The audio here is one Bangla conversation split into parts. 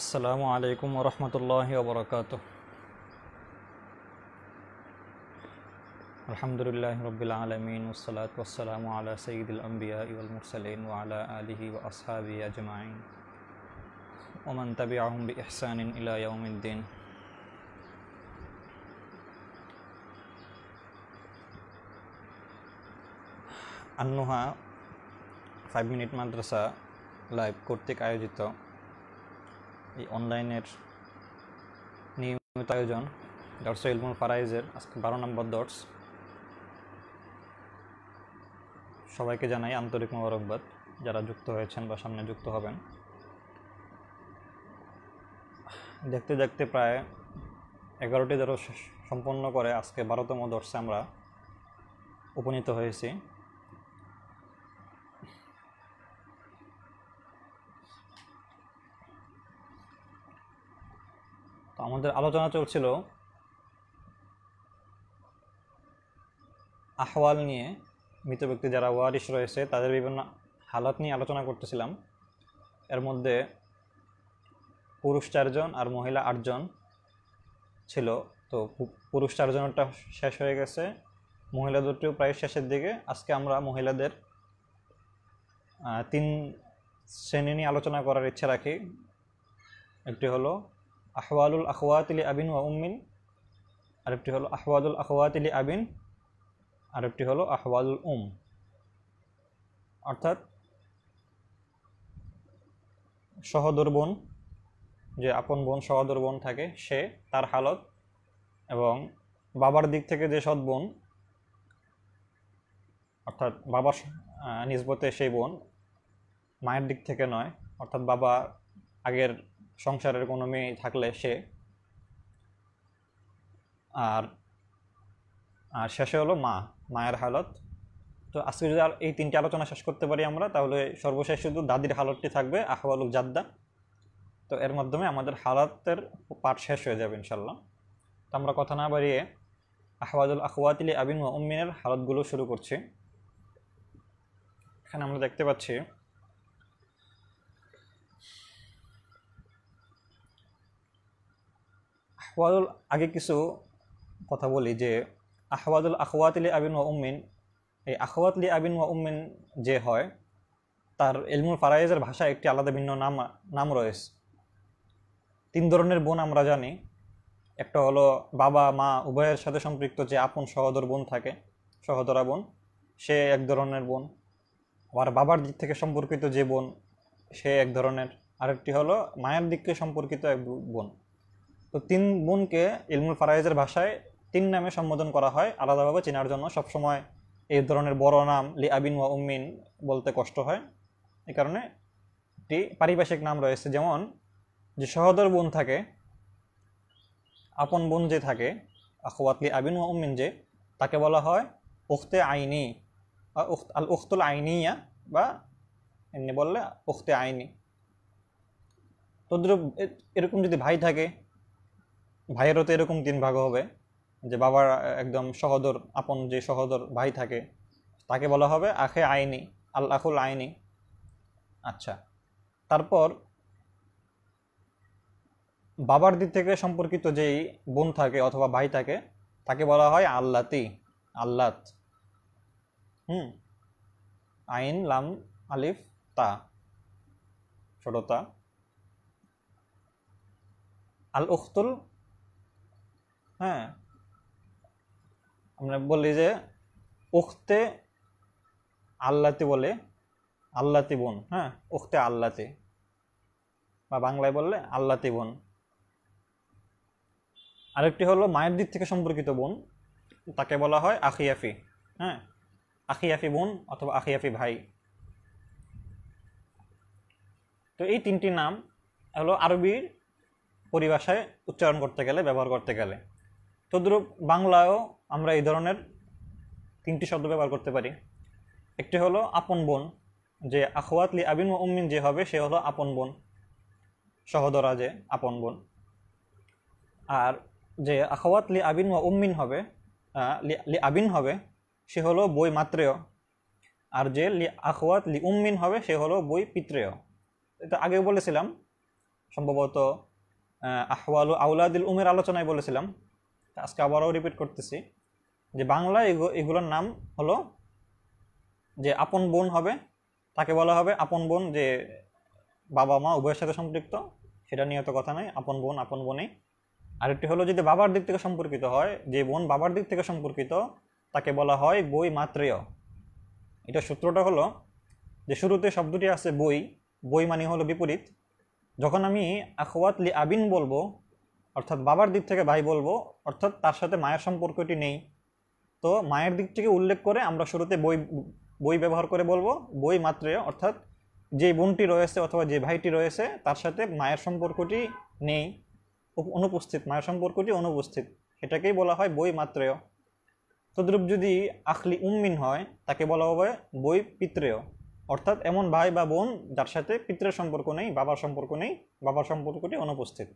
আসসালামু আলাইকুম ওরহমতুল্লাহি ওবরাকাতুহ। আলহামদুলিল্লাহি রাব্বিল আলামিন ওয়াসসালাতু ওয়াসসালামু আলা সাইয়্যিদিল আমবিয়া ওয়াল মুরসালিন ওয়া আলা আলিহি ওয়া আসহাবিহি আজমাইন ওয়া মান তাবি'আহুম বিইহসানিন ইলা ইয়াউমিদ্দিন। আন-নুহা 5 মিনিট মাদ্রাসা লাইভ কর্তৃক আয়োজিত এই অনলাইনের নিয়মিত আয়োজন দর্স ইলমুল ফারাইজের আজকে 12 নম্বর দর্স। সবাইকে জানাই আন্তরিক মোবারকবাদ যারা যুক্ত হয়েছেন বা সামনে যুক্ত হবেন। দেখতে দেখতে প্রায় 11টি দর্স সম্পন্ন করে আজকে 12তম দর্সে আমরা উপনীত হয়েছি। তো আমাদের আলোচনা চলছিল আহওয়াল নিয়ে, মৃত ব্যক্তি যারা ওয়ারিশ রয়েছে তাদের বিভিন্ন হালাত নিয়ে আলোচনা করতেছিলাম। এর মধ্যে পুরুষ 4 জন আর মহিলা 8 জন ছিল। তো পুরুষ 4 জনেরটা শেষ হয়ে গেছে, মহিলা দুটিও প্রায় শেষের দিকে। আজকে আমরা মহিলাদের 3 শ্রেণী নিয়ে আলোচনা করার ইচ্ছা রাখি। একটি হলো আহওয়ালুল আখওয়াতিলি আবিন ওয়া উম্মিন, আরেকটি হলো আহওয়ালুল আখওয়াতিলি আবিন, আরেকটি হলো আহওয়ালুল অর্থাৎ সহোদর বোন, যে আপন বোন সহোদর বোন থাকে সে, তার হালত, এবং বাবার দিক থেকে যে সৎ বোন অর্থাৎ বাবার নিসবতে সেই বোন, মায়ের দিক থেকে নয়, অর্থাৎ বাবা আগের সংসারের কোনো মেয়ে থাকলে সে, আর আর শেষে হলো মায়ের হালত। তো আজকে যদি আর এই 3টি আলোচনা শেষ করতে পারি আমরা, তাহলে সর্বশেষ শুধু দাদির হালতটি থাকবে, আহওয়ালুল জাদ্দা। তো এর মাধ্যমে আমাদের হালাতের পাঠ শেষ হয়ে যাবে ইনশাল্লাহ। তো আমরা কথা না বাড়িয়ে আহওয়ালুল আখওয়াতিলি আবিন ওয়া উম্মিনের হালতগুলো শুরু করছি। এখানে আমরা দেখতে পাচ্ছি আহওয়ালুল, আগে কিছু কথা বলি যে আহওয়ালুল আখওয়াতিলি আবিন ওয়া উম্মিন, এই আখওয়াতলি আবিন ওয়া উম্মিন যে হয় তার ইলমুল ফারাইজের ভাষায় একটি আলাদা ভিন্ন নাম রয়েছে। 3 ধরনের বোন আমরা জানি। একটা হলো বাবা মা উভয়ের সাথে সম্পৃক্ত যে আপন সহোদর বোন থাকে, সহোদরা বোন, সে এক ধরনের বোন। আবার বাবার দিক থেকে সম্পর্কিত যে বোন সে এক ধরনের। আরেকটি হলো মায়ের দিক থেকে সম্পর্কিত এক বোন। তো 3 বোনকে ইলমুল ফারাইজের ভাষায় 3 নামে সম্বোধন করা হয় আলাদাভাবে চেনার জন্য। সবসময় এই ধরনের বড় নাম লি আবিন ওয়া উম্মিন বলতে কষ্ট হয়, এই কারণে একটি পারিভাষিক নাম রয়েছে। যেমন যে সহোদর বোন থাকে, আপন বোন যে থাকে, আখওয়াতলি আবিন ওয়া উম্মিন যে, তাকে বলা হয় উখতে আইনি বা আল উখতুল আইনিয়া, বা এমনি বললে উখতে আইনি। তদ্রুপ এরকম যদি ভাই থাকে, ভাইয়েরও তো এরকম 3 ভাগ হবে। যে বাবার একদম সহোদর, আপন যে সহোদর ভাই থাকে তাকে বলা হবে আখে আইনি, আল আখুল আইনি। আচ্ছা, তারপর বাবার দিক থেকে সম্পর্কিত যেই বোন থাকে অথবা ভাই থাকে তাকে বলা হয় আল্লাতি, আল্লাত। আইন লাম আলিফ তা, ছোটতা। আল উখতুল, হ্যাঁ আমরা বলি যে উখতে আল্লাতি বলে, আল্লাতি বোন, হ্যাঁ উখতে আল্লাতি, বা বাংলায় বললে আল্লাতি বোন। আরেকটি হলো মায়ের দিক থেকে সম্পর্কিত বোন, তাকে বলা হয় আখিয়াফি, হ্যাঁ আখিয়াফি বোন অথবা আখিয়াফি ভাই। তো এই 3টি নাম হলো আরবির পরিভাষায় উচ্চারণ করতে গেলে, ব্যবহার করতে গেলে। তদ্রূপ বাংলায়ও আমরা এই ধরনের 3টি শব্দ ব্যবহার করতে পারি। একটি হলো আপন বোন, যে আখওয়াতলি আবিন ওয়া উম্মিন যে হবে সে হলো আপন বোন, সহোদরা যে আপন বোন। আর যে আখওয়াতলি আবিন ওয়া উম্মিন হবে, লি আবিন হবে, সে হলো বই মাত্রেয়। আর যে লি আখওয়াত লি উম্মিন হবে সে হলো বই পিত্রেয়। এটা আগেও বলেছিলাম সম্ভবত আহওয়ালু আউলাদিল উমের আলোচনায় বলেছিলাম, আজকে আবারও রিপিট করতেছি যে বাংলা এগুলোর নাম হলো যে আপন বোন হবে, তাকে বলা হবে আপন বোন, যে বাবা মা উভয়ের সাথে সম্পৃক্ত, সেটা নিয়ে তো কথা নাই, আপন বোন আপন বোনই। আরেকটি হলো যদি বাবার দিক থেকে সম্পর্কিত হয়, যে বোন বাবার দিক থেকে সম্পর্কিত, তাকে বলা হয় বই মাত্রেয়। এটা সূত্রটা হলো যে শুরুতে শব্দটি আছে বই, বই মানে হলো বিপরীত। যখন আমি আখওয়াত লি আবিন বলবো, অর্থাৎ বাবার দিক থেকে ভাই বলবো, অর্থাৎ তার সাথে মায়ের সম্পর্কটি নেই, তো মায়ের দিক থেকে উল্লেখ করে আমরা শুরুতে বই বই ব্যবহার করে বলবো বই মাত্রেয়, অর্থাৎ যে বোনটি রয়েছে অথবা যে ভাইটি রয়েছে তার সাথে মায়ের সম্পর্কটি নেই, অনুপস্থিত, মায়ের সম্পর্কটি অনুপস্থিত, সেটাকেই বলা হয় বই মাত্রেয়। তদ্রূপ যদি আখলি উম্মিন হয়, তাকে বলা হবে বই পিত্রেয়, অর্থাৎ এমন ভাই বা বোন যার সাথে পিতৃর সম্পর্ক নেই, বাবার সম্পর্ক নেই, বাবার সম্পর্কটি অনুপস্থিত।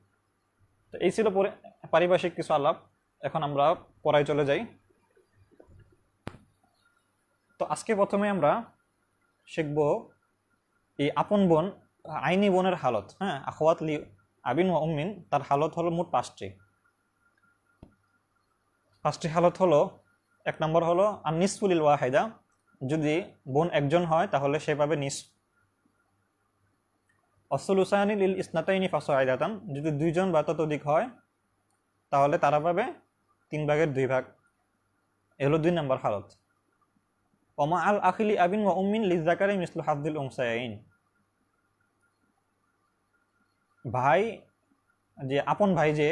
তো এই ছিল পারিভাষিক কিছু আলাপ। এখন আমরা পড়ায় চলে যাই। তো আজকে প্রথমে আমরা শিখব এই আপন বোন, আইনি বোনের হালত। হ্যাঁ, আখওয়াত লি আবিন ওয়া উম্মিন, তার হালত হলো মোট পাঁচটি হালত হলো, এক নম্বর হলো আর নিসফুলিল ওয়াহিদা, যদি বোন একজন হয় তাহলে সে পাবে নিসফ। অসলুসানি লিল ইসনাতাইনি ফাসাইদাতান, যদি দুইজন বা ততোধিক হয় তাহলে তারা পাবে 3/2 এগুলো 2 নম্বর হালত। ওমা আল আখিলি আবিন ওয়া উম্মিন লিযাকারি মিসলু হাযযিল উনসায়াইন, ভাই যে আপন ভাই, যে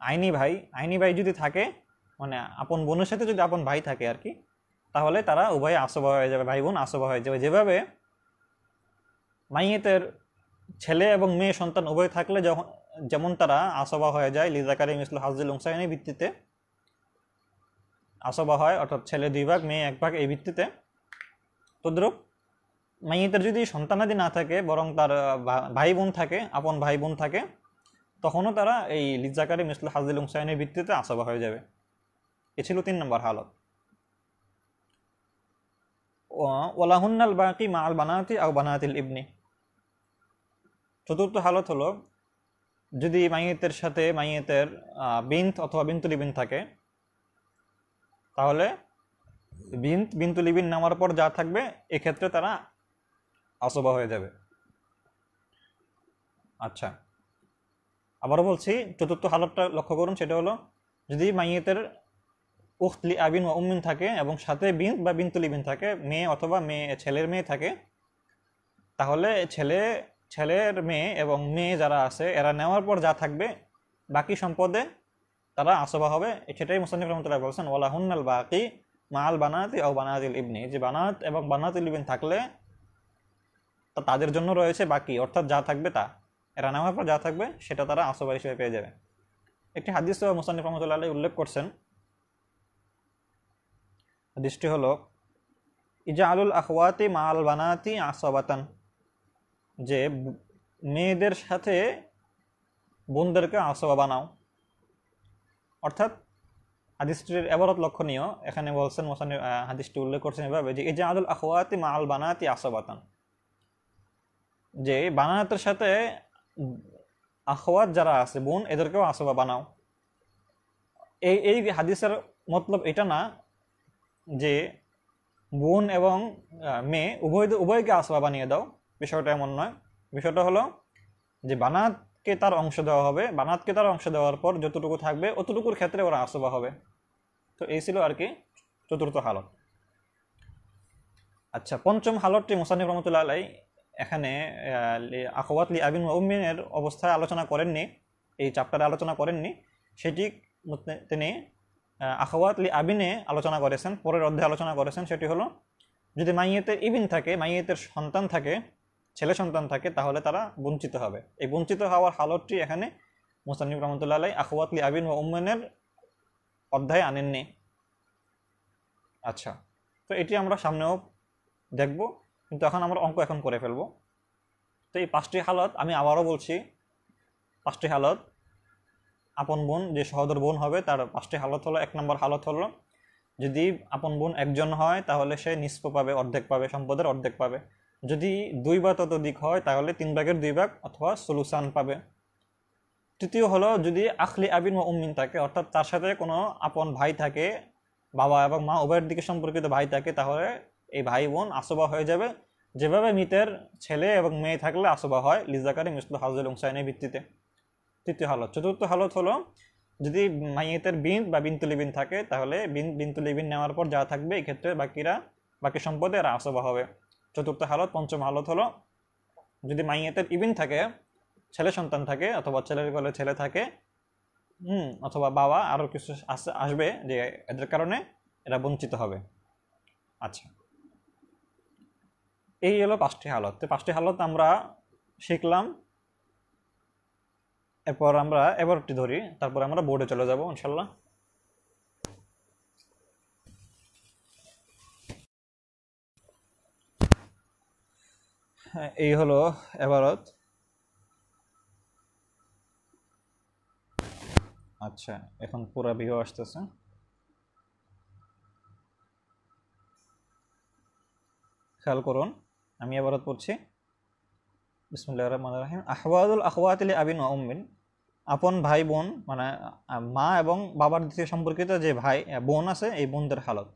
আইনি ভাই যদি থাকে, মানে আপন বোনের সাথে যদি আপন ভাই থাকে আর কি, তাহলে তারা উভয়ে আসবা হয়ে যাবে, ভাই বোন আসবা হয়ে যাবে। যেভাবে মাইয়েতের ছেলে এবং মেয়ে সন্তান উভয় থাকলে যেমন তারা আসবা হয়ে যায় লিযাকারি মিসলু হাযযিল উনসায়াইনের ভিত্তিতে আসবা হয়, অর্থাৎ ছেলে 2 ভাগ মেয়ে 1 ভাগ, এই ভিত্তিতে। তদ্রূপ মাইয়েতের যদি সন্তানাদি না থাকে, বরং তার ভাই বোন থাকে, আপন ভাই বোন থাকে, তখনও তারা এই লিযাকারি মিসলু হাযযিল উনসায়াইনের ভিত্তিতে আসবা হয়ে যাবে। এ ছিল 3 নম্বর হালত। ওয়ালাহুন্নাল বাকি মা আল বানাতি আও বানাতিল ইবনি, চতুর্থ হালত হলো যদি মাইয়েতের সাথে মাইয়েতের বিন্ত অথবা বিন্তুল ইবিন থাকে, তাহলে বিন্তুল ইবিন নামার পর যা থাকবে এক্ষেত্রে তারা আসবা হয়ে যাবে। আচ্ছা, আবারও বলছি, চতুর্থ হালতটা লক্ষ্য করুন, সেটা হলো যদি মাইয়েতের উখত লি আবিন ওয়া উম্মিন থাকে এবং সাথে বিন্ত বা বিন্তুল ইবিন থাকে, মেয়ে অথবা ছেলের মেয়ে থাকে, তাহলে ছেলের মেয়ে এবং মেয়ে যারা আছে এরা নেওয়ার পর যা থাকবে বাকি সম্পদে তারা আসবা হবে। সেটাই মুসান্নিফ রাহমাতুল্লাহ বলছেন ওয়ালাহুন্নাল বাকি মা আল বানাতি আও বানাতিল ইবনি, যে বানাত এবং বানাতিল ইবিন থাকলে তাদের জন্য রয়েছে বাকি, অর্থাৎ যা থাকবে তা, এরা নেওয়ার পর যা থাকবে সেটা তারা আসবা হিসেবে পেয়ে যাবে। একটি হাদিস মুসান্নিফ রাহমাতুল্লাহ আলাইহি উল্লেখ করছেন, হাদিসটি হলো ইজআলুল আখওয়াতি মা আল বানাতি আসবাতান, যে মেয়েদের সাথে বোনদেরকে আসবা বানাও। অর্থাৎ হাদিসটির এবারত লক্ষণীয়, এখানে বলছেন মুসান্নিফ, হাদিসটি উল্লেখ করছেন এভাবে যে ইজআলুল আখওয়াতি মা আল বানাতি আসবাতান, যে বানাতের সাথে আখওয়াত যারা আছে বোন, এদেরকেও আসবা বানাও। এই হাদিসের মতলব এটা না যে বোন এবং মেয়ে উভয়কে আসবা বানিয়ে দাও, বিষয়টা এমন নয়। বিষয়টা হলো যে বানাতকে তার অংশ দেওয়া হবে, বানাতকে তার অংশ দেওয়ার পর যতটুকু থাকবে অতটুকুর ক্ষেত্রে ওরা আসবা হবে। তো এই ছিল আর কি চতুর্থ হালত। আচ্ছা, পঞ্চম হালতটি মুসান্নিফ রাহমাতুল্লাহ আলাইহি এখানে আখওয়াত লি আবিন ওয়া উম্মিনের অবস্থায় আলোচনা করেননি, এই চ্যাপ্টারে আলোচনা করেননি, সেটি তিনি আখওয়াত লি আবিনে আলোচনা করেছেন, পরের অধ্যায়ে আলোচনা করেছেন। সেটি হলো যদি মাইয়েতের ইবিন থাকে, মাইয়েতের সন্তান থাকে, ছেলে সন্তান থাকে, তাহলে তারা বঞ্চিত হবে। এই বঞ্চিত হওয়ার হালতটি এখানে মুসান্নিফ রাহমাতুল্লাহ আলাইহি আখওয়াত লি আবিন ওয়া উম্মিনের অধ্যায়ে আনেননি। আচ্ছা, তো এটি আমরা সামনেও দেখব, কিন্তু এখন আমরা অঙ্ক করে ফেলবো। তো এই 5টি হালত আমি আবারও বলছি, 5টি হালত আপন বোন যে সহোদর বোন হবে তার 5টি হালত হলো, 1 নম্বর হালত হলো যদি আপন বোন একজন হয় তাহলে সে নিসফ পাবে, অর্ধেক পাবে, সম্পদের অর্ধেক পাবে। যদি 2 বা ততোধিক হয় তাহলে 3/2 অথবা সুলুসান পাবে। তৃতীয় হলো যদি আখলি আবিন ও উম্মিন থাকে, অর্থাৎ তার সাথে কোনো আপন ভাই থাকে, বাবা এবং মা উভয়ের দিকে সম্পর্কিত ভাই থাকে, তাহলে এই ভাই বোন আসবা হয়ে যাবে, যেভাবে মৃতের ছেলে এবং মেয়ে থাকলে আসবা হয়, লিজাকারি মিসলু হাযিল উনসায়াইনের ভিত্তিতে। তৃতীয় হালত। চতুর্থ হালত হলো যদি মাইয়েতের বিন বা বিনতুল ইবিন থাকে, তাহলে বিনতুল ইবিন নেওয়ার পর যা থাকবে এই ক্ষেত্রে বাকি সম্পদে এরা আসবা হবে। চতুর্থ হালত। পঞ্চম হালত হলো যদি মাইয়েতের ইবিন থাকে, ছেলে সন্তান থাকে, অথবা ছেলের কোলে ছেলে থাকে, অথবা বাবা আরো কিছু আসবে, যে এদের কারণে এরা বঞ্চিত হবে। আচ্ছা, এই হলো 5টি হালত। 5টি হালত আমরা শিখলাম। এরপর আমরা এবারটি ধরি, তারপর আমরা বোর্ডে চলে যাব ইনশাল্লাহ। হ্যাঁ, এই হলো এবারত। আচ্ছা, এখন পুরা ভিউ আসতেছে। খেয়াল করুন, আমি এবারত পড়ছি। বিসমিল্লাহির রহমানির রহিম। আহওয়ালুল আখওয়াতি লি আবিন ওয়া উম্মিন, আপন ভাই বোন মানে মা এবং বাবার দিকে সম্পর্কিত যে ভাই বোন আছে, এই বোনদের হালত।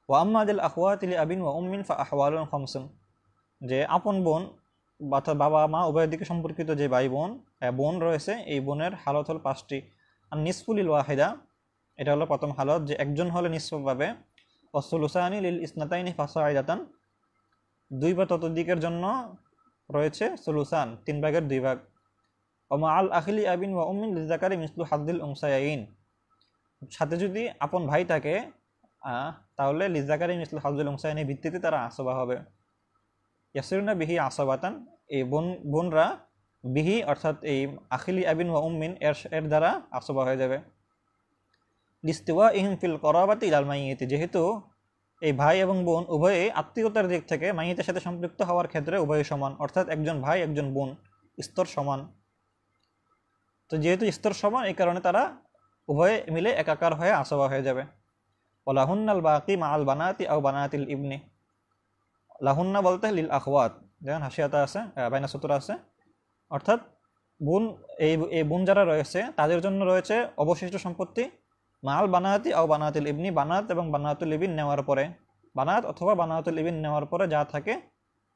ওয়া আম্মাদিল আখওয়াতি লি আবিন ওয়া উম্মিন ফা আহওয়ালুন খামসুন, যে আপন বোন অর্থাৎ বাবা মা উভয়ের দিকে সম্পর্কিত যে ভাই বোন বোন রয়েছে, এই বোনের হালত হল 5টি। আর নিসফু লিল ওয়াহিদা, এটা হলো প্রথম হালত, যে একজন হলে নিসফ পাবে। ওয়াসুলুসানি লিল ইসনাতাইনি ফাসাইদাতান, 2 বা ততোধিকের জন্য রয়েছে সুলুসান, 3/2। ওমা আল আখিলি আবিন ওয়া উম্মিন লিযাকারি মিসলু হাদ্দিল উনসায়াইন, সাথে যদি আপন ভাই থাকে তাহলে লিযাকারি মিসলু হাদ্দিল উনসায়াইনের ভিত্তিতে তারা আসবা হবে। ইয়াসিরুনা বিহি আসাবাতান, এই বোনরা বিহি অর্থাৎ এই আখিলি আবিন ওয়া উম্মিন এর দ্বারা আসবা হয়ে যাবে। লিস্তিওয়া ইহিম ফিল করাবাতি ইলাল মাইয়িতি, যেহেতু এই ভাই এবং বোন উভয়ে আত্মীয়তার দিক থেকে মাইয়িতের সাথে সম্পৃক্ত হওয়ার ক্ষেত্রে উভয়ে সমান, অর্থাৎ একজন ভাই একজন বোন স্তর সমান। তো যেহেতু স্তর সমান, এই কারণে তারা উভয়ে মিলে একাকার হয়ে আসবা হয়ে যাবে। ওয়ালাহুন্নাল বাকি মা আল বানাতি আও বানাতিল ইবনি, লাহুন্না বলতে লিল আখওয়াত, যেমন হাসিয়াতা আছে, বাইনা সুতরা আছে, অর্থাৎ বোন এই বোন যারা রয়েছে তাদের জন্য রয়েছে অবশিষ্ট সম্পত্তি মাল বানাতি আও বানাতুল ইবনি, বানাত এবং বানাতুল ইবিন নেওয়ার পরে, বানাত অথবা বানাতুল ইবিন নেওয়ার পরে যা থাকে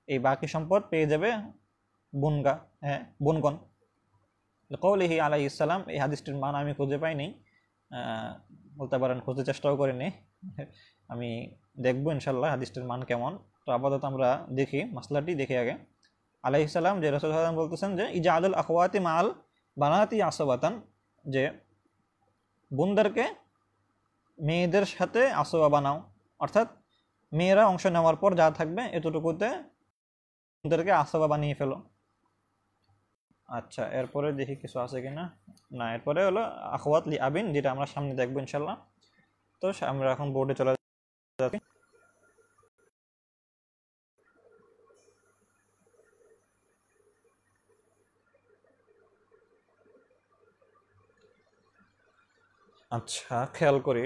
এই বাকি সম্পদ পেয়ে যাবে বোনগণ। কওলিহি আলাইহিস সালাম, এই হাদিসটির মান আমি খুঁজে পাইনি, বলতে পারেন খুঁজতে চেষ্টাও করিনি, আমি দেখবো ইনশাল্লাহ হাদিসটির মান কেমন। তো আপাতত আমরা দেখি, মাসলাটি দেখি আগে। আলাইহিস সালাম যে রাসূল সাল্লাল্লাহু আলাইহি ওয়াসাল্লাম বলতেছেন যে ইজআলুল আখওয়াতি মাল বানাতি আসবাতান, যে বোনদেরকে মেয়েদের সাথে আসবা বানাও, অর্থাৎ মেয়েরা অংশ নেওয়ার পর যা থাকবে এতটুকুতে বোনদেরকে আসবা বানিয়ে ফেলো। আচ্ছা, এরপরে দেখি কিছু আছে কিনা। না, এরপরে হলো আখওয়াত লি আবিন, যেটা আমরা সামনে দেখবো ইনশাল্লাহ। তো আমরা এখন বোর্ডে চলে যাচ্ছি। আচ্ছা, খেয়াল করি।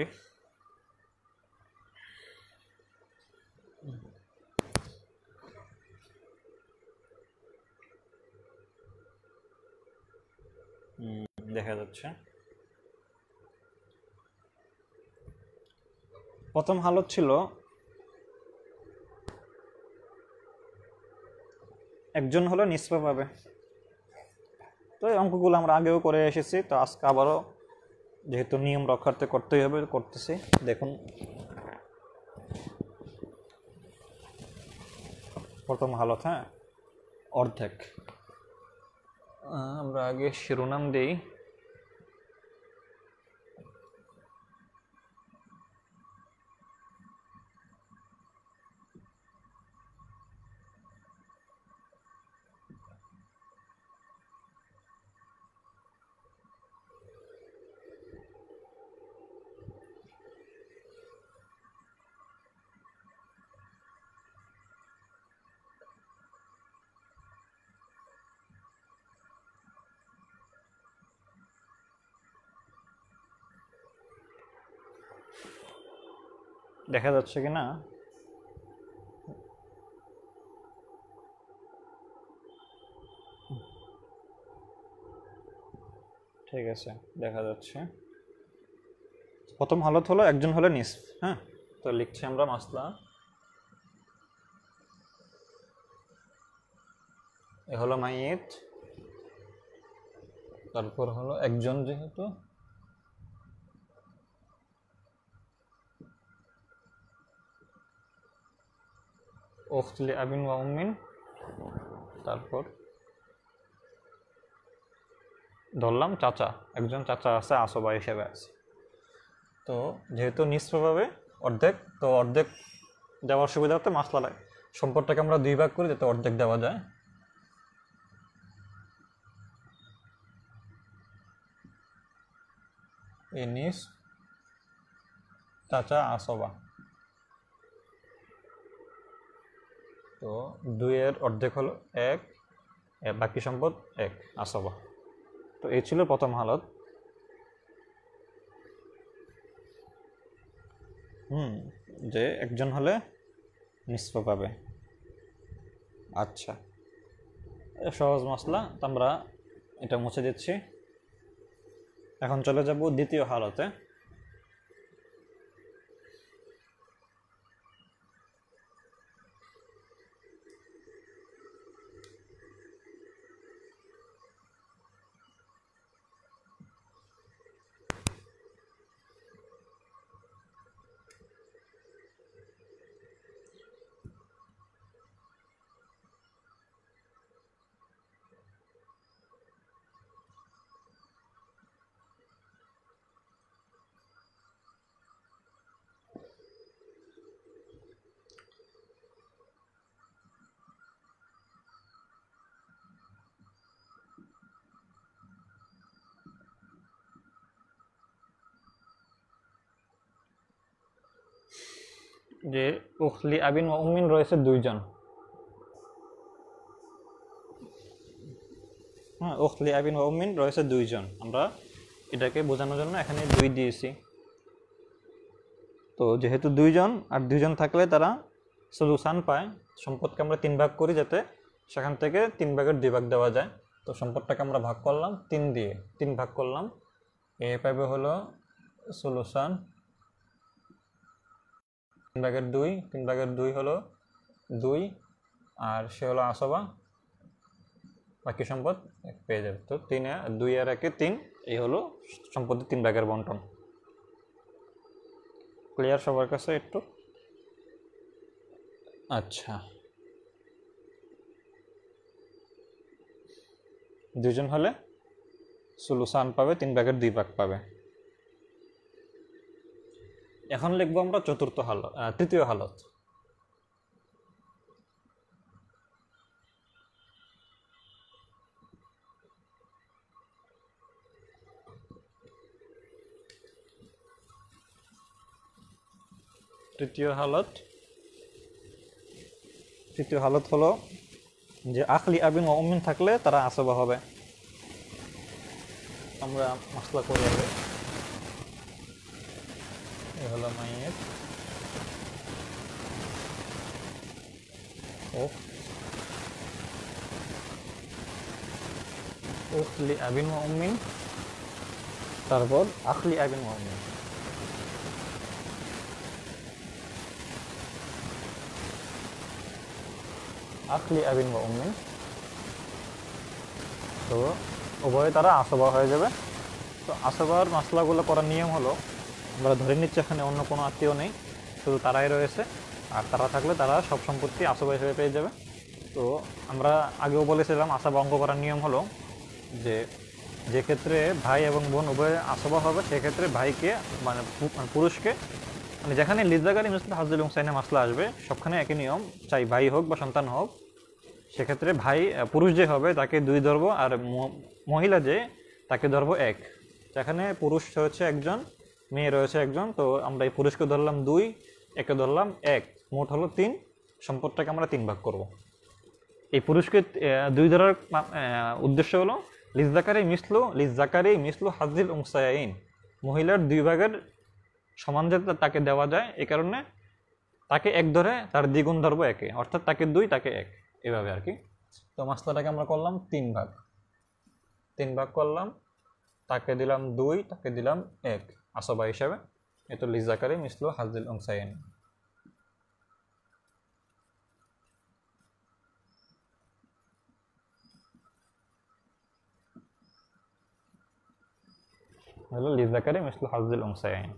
দেখা যাচ্ছে প্রথম হালত ছিল একজন হলো নিসফা পাবে। তো এই অঙ্কগুলো আমরা আগেও করে এসেছি, তো আজকে আবারও যেহেতু নিয়ম রক্ষার্থে করতেই হবে করতেছি। দেখুন, প্রথম হালত, হ্যাঁ, অর্ধেক। আমরা আগে শিরোনাম দিই। দেখা যাচ্ছে কি না? ঠিক আছে, দেখা যাচ্ছে। প্রথম হালত হলো একজন হলে নিসফ। হ্যাঁ, তো লিখছি আমরা মাসলা। এ হলো মাইয়িত, তারপর হলো একজন, যেহেতু উখত লি আবিন ওয়া উম্মিন, তারপর ধরলাম চাচা, একজন চাচা আছে, আসবা হিসেবে আছে। তো যেহেতু নিসফ পাবে অর্ধেক, তো অর্ধেক দেওয়ার সুবিধার্থে মাসলা সম্পদটাকে আমরা দুই ভাগ করি যাতে অর্ধেক দেওয়া যায়। এই নিস চাচা আসবা, তো 2-এর অর্ধেক হলো 1, বাকি সম্পদ 1 আসবা। তো এই ছিল প্রথম হালত। যে একজন হলে নিসফ পাবে। আচ্ছা, সহজ মাসলা, তো আমরা এটা মুছে দিচ্ছি। এখন চলে যাব দ্বিতীয় হালতে। যে উখলি আবিন ওয়া উম্মিন রয়েছে 2 জন। হ্যাঁ, উখলি আবিন ওয়া উম্মিন রয়েছে 2 জন। আমরা এটাকে বোঝানোর জন্য এখানে 2 দিয়েছি। তো যেহেতু 2 জন আর 2 জন থাকলে তারা সুলুসান পায়। সম্পদকে আমরা 3 ভাগ করি যাতে সেখান থেকে 3 ভাগের 2 ভাগ দেওয়া যায়। তো সম্পদটাকে আমরা ভাগ করলাম 3 দিয়ে, 3 ভাগ করলাম। এ পাবে হলো সুলুসান, 3 ভাগের 2, 3 ভাগের 2 হলো 2, আর সে হলো আসবা, বাকি সম্পদ 1 পেয়ে যাবে। তো 2 আর 1 3, এই হলো সম্পদের 3 ভাগের বন্টন। ক্লিয়ার সবার কাছে একটু? আচ্ছা, 2 জন হলে সুলুসান পাবে, 3 ভাগের 2 ভাগ পাবে। এখন লিখবো আমরা তৃতীয় হালত। তৃতীয় হালত হলো যে আখলি আবিন ওয়া উম্মিন থাকলে তারা আসবা হবে। আমরা মাসলা করে হবে। এই হলো মাইয়িত, উখলি আবিন ওয়া উম্মিন, তারপর আখলি আবিন ওয়া উম্মিন। আখলি আবিন ওয়া উম্মিন, তো উভয়ে তারা আসবা হয়ে যাবে। তো আসবার মাসলাগুলো করার নিয়ম হলো, আমরা ধরে নিচ্ছি এখানে অন্য কোনো আত্মীয় নেই, শুধু তারাই রয়েছে। আর তারা থাকলে তারা সব সম্পত্তি আসবা হিসেবে পেয়ে যাবে। তো আমরা আগেও বলেছিলাম আসবা অঙ্ক করার নিয়ম হলো যে ক্ষেত্রে ভাই এবং বোন উভয়ে আসবা হবে, সেক্ষেত্রে ভাইকে মানে পুরুষকে, মানে যেখানে লিজ্জাকারি মিসল হাজ্জুল উনসাইনে মাসলা আসবে সবখানে একই নিয়ম, চাই ভাই হোক বা সন্তান হোক। সেক্ষেত্রে পুরুষ যে হবে তাকে 2 ধরবো, আর মহিলা যে তাকে ধরবো 1। যেখানে পুরুষ রয়েছে একজন, মেয়ে রয়েছে একজন, তো আমরা এই পুরুষকে ধরলাম 2, একে ধরলাম 1, মোট হলো 3। সম্পদটাকে আমরা 3 ভাগ করব। এই পুরুষকে 2 ধরার উদ্দেশ্য হলো লিজ্জাকারি মিসলু হাজ্জিল উনসায়াইন, মহিলার 2 ভাগের সমান যাতে তাকে দেওয়া যায়, এই কারণে তাকে 1 ধরে তার দ্বিগুণ ধরবো 1-এ, অর্থাৎ তাকে 2, তাকে 1, এভাবে আর কি। তো মাসলাটাকে আমরা করলাম 3 ভাগ করলাম। তাকে দিলাম 2, তাকে দিলাম 1 আসবা হিসাবে। এ তো লিজাকারি মিসলু হাজিল উনসাইন। হলো লিজাকারি মিসলু হাজিল উনসাইন।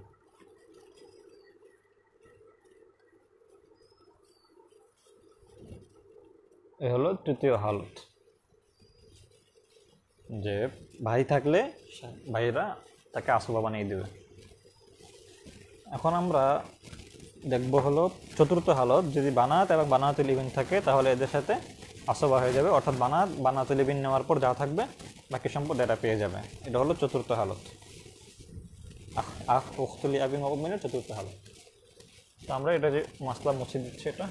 এ হলো তৃতীয় হালত, যে ভাই থাকলে ভাইরা তাকে আসবা বানিয়ে দেবে। এখন আমরা দেখব হলো চতুর্থ হালত, যদি বানাত এবং বানাতুল ইবিন থাকে তাহলে এদের সাথে আসবা হয়ে যাবে, অর্থাৎ বানাতুল ইবিন নেওয়ার পর যা থাকবে বাকি সম্পদ এরা পেয়ে যাবে। এটা হলো চতুর্থ হালত, উখতুল আবিন ওয়া উম্মিনের চতুর্থ হালত। তো আমরা এটা যে মাসলা মুছে দিচ্ছি, এটা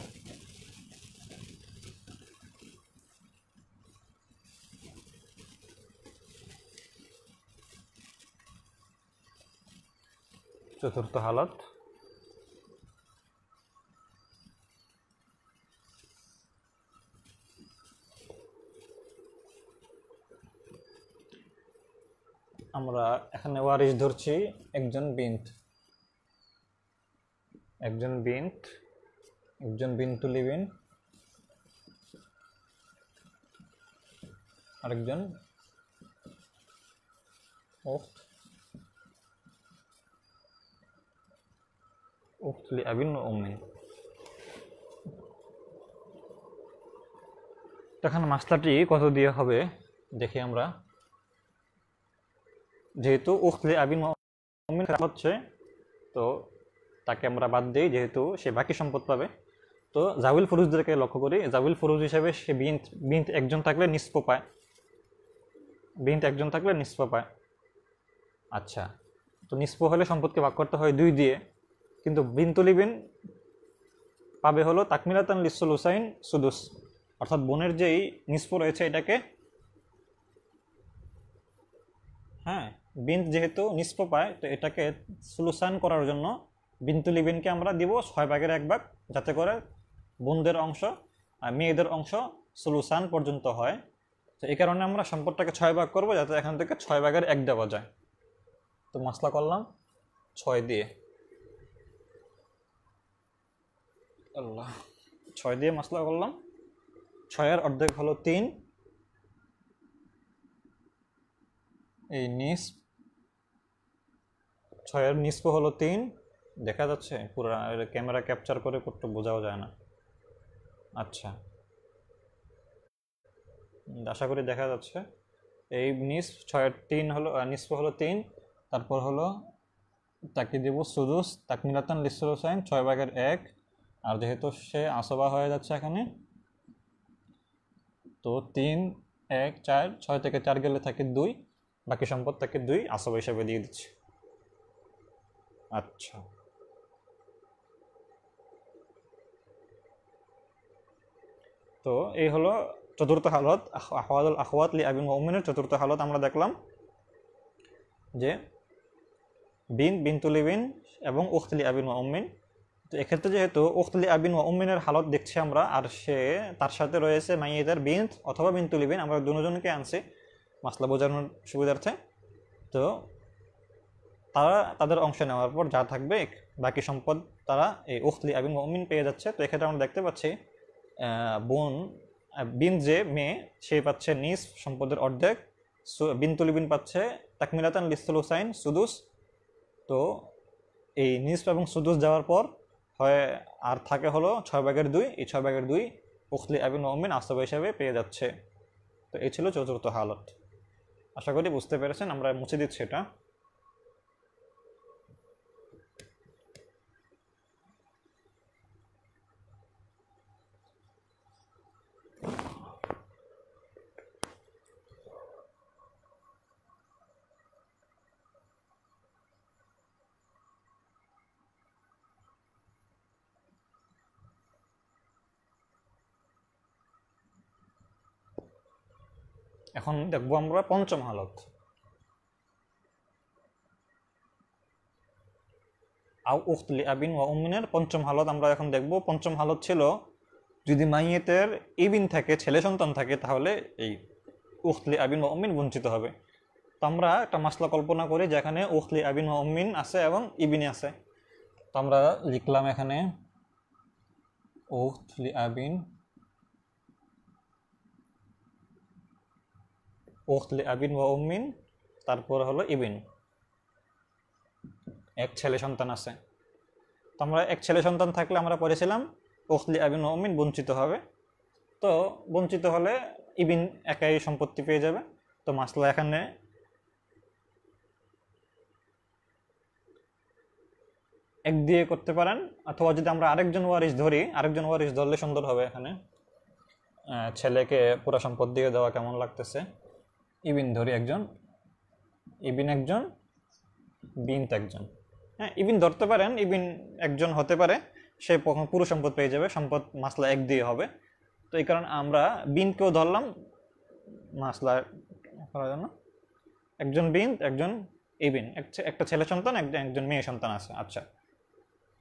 চতুর্থ হালত। আমরা এখানে ওয়ারিশ ধরছি একজন বিন্ত, একজন বিনতুল ইবিন, আরেকজন উখতুল আবিন ওয়া উম্মিন। তখন মাসলাটি কত দিয়ে হবে দেখি আমরা। যেহেতু উখতুল আবিন ওয়া উম্মিন হচ্ছে, তো তাকে আমরা বাদ দিই, যেহেতু সে বাকি সম্পদ পাবে। তো জাউল ফুরুজদেরকে লক্ষ্য করি, জাউল ফুরুজ হিসেবে সে বিন্ত একজন থাকলে নিসফ পায়, আচ্ছা, তো নিসফ হলে সম্পদকে ভাগ করতে হয় 2 দিয়ে, কিন্তু বিনতুল ইবিন পাবে হলো তাকমিলাতান লিসুল হুসাইন সুদুস, অর্থাৎ বোনের যেই নিসফ রয়েছে এটাকে, হ্যাঁ, বিন্ত যেহেতু নিসফ পায় তো এটাকে সুলুসান করার জন্য বিনতুল ইবিনকে আমরা দিব 6/1 যাতে করে বোনদের অংশ আর মেয়েদের অংশ সুলুসান পর্যন্ত হয়। তো এই কারণে আমরা সম্পদটাকে 6 ভাগ করবো, যাতে এখান থেকে 6/1 দেওয়া যায়। তো মাসলা করলাম 6 দিয়ে, 6 দিয়ে মাসলা করলাম। 6-এর অর্ধেক হলো 3, এই নিসফ, 6-এর নিসফ হলো 3, দেখা যাচ্ছে পুরো ক্যামেরা ক্যাপচার করে করতে বোঝাও যায় না। আচ্ছা, আশা করি দেখা যাচ্ছে। এই নিসফ 6-এর 3 হলো, নিসফ হলো 3, তারপর হলো তাকে দিব সুদুস তাকমিলাতান লিসুল হুসাইন 6/1, আর যেহেতু সে আসবা হয়ে যাচ্ছে এখানে, তো 3, 1, 4, 6 থেকে 4 গেলে থাকে 2, বাকি সম্পদ তাকে 2 আসবা হিসাবে দিয়ে দিচ্ছি। আচ্ছা, তো এই হলো চতুর্থ হালত, আহওয়াদুল আখওয়াত লি আবিন ওয়া উম্মিনের চতুর্থ হালত। আমরা দেখলাম যে বিনতুল ইবিন এবং উখতুল আবিন ওয়া উম্মিন। তো এক্ষেত্রে যেহেতু উখতুল আবিন ওয়া উম্মিনের হালত দেখছি আমরা, আর সে তার সাথে রয়েছে মাইয়েদের বিন্ত অথবা বিনতুল ইবিন, আমরা দুজনকে আনছি মাসলা বোঝানোর সুবিধার্থে। তো তারা তাদের অংশ নেওয়ার পর যা থাকবে বাকি সম্পদ তারা এই উখতুল আবিন ওয়া উম্মিন পেয়ে যাচ্ছে। তো এক্ষেত্রে আমরা দেখতে পাচ্ছি বিন্ত যে মেয়ে সে পাচ্ছে নিস সম্পদের অর্ধেক, বিনতুল ইবিন পাচ্ছে তাকমিলাতান লিসুল হুসাইন সুদুস। তো এই নিস এবং সুদুস যাওয়ার পর হয় আর থাকে হলো 6/2, এই 6/2 উখতুল আবিন ওয়া উম্মিন আসবা হিসাবে পেয়ে যাচ্ছে। তো এই ছিল চতুর্থ হালত। আশা করি বুঝতে পেরেছেন, আমরা মুছে দিচ্ছি এটা। এখন দেখবো আমরা পঞ্চম হালত। উখতুল আবিন ওয়া উম্মিনের পঞ্চম হালত আমরা এখন দেখব। পঞ্চম হালত ছিল যদি মাইয়েতের ইবিন থাকে, ছেলে সন্তান থাকে, তাহলে এই উখতুল আবিন ওয়া উম্মিন বঞ্চিত হবে। তো আমরা একটা মাসলা কল্পনা করি যেখানে উখলি আবিন ওয়া উম্মিন আছে এবং ইবিনে আছে। তো আমরা লিখলাম এখানে উখলি আবিন ওয়া উম্মিন, তারপর হলো ইবিন, এক ছেলে সন্তান আছে। তো আমরা এক ছেলে সন্তান থাকলে আমরা পড়েছিলাম উখলি আবিন ওয়া উম্মিন বঞ্চিত হবে। তো বঞ্চিত হলে ইবিন একাই সম্পত্তি পেয়ে যাবে। তো মাসলা এখানে এক দিয়ে করতে পারেন, অথবা যদি আমরা আরেকজন ওয়ারিশ ধরলে সুন্দর হবে। এখানে ছেলেকে পুরো সম্পদ দিয়ে দেওয়া কেমন লাগতেছে, ইবিন ধরি একজন, বিন্ত একজন। হ্যাঁ, ইবিন ধরতে পারেন, ইবিন একজন হতে পারে, সে পুরো সম্পদ পেয়ে যাবে, সম্পদ মাসলা এক দিয়ে হবে। তো এই কারণে আমরা বিনকেও ধরলাম মাসলা করার জন্য, একজন বিন্ত একজন ইবিন, একটা ছেলে সন্তান একজন মেয়ে সন্তান আছে। আচ্ছা,